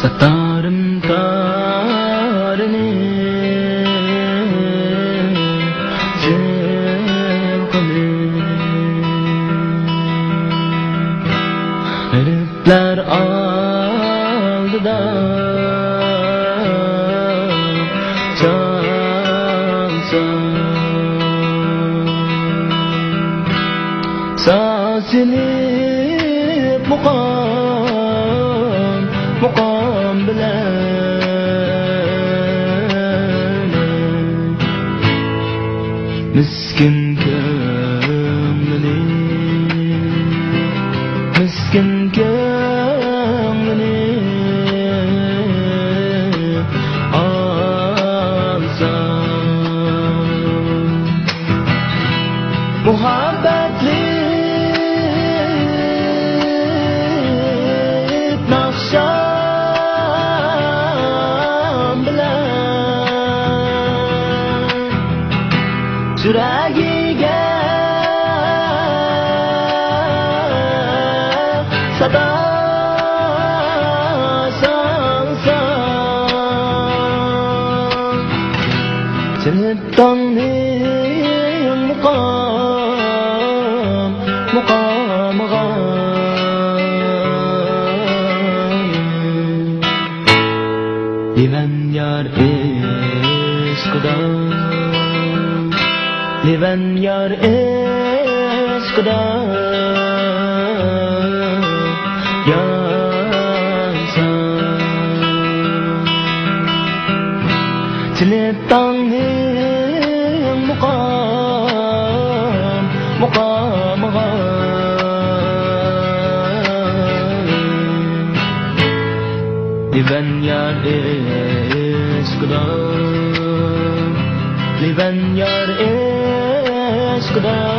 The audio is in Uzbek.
Satarım tarını zevkini herifler aldıda çalsam sasilip muqam bilen miskin kömlini alsam muhabbetli yüreğiga sada salsam Çınıttanın muqamıga Divan yar eşkıdan Divan yar eşkıda yansam Çınıttanın muqamıga Divan yar eşkıda Divan yar eşkıda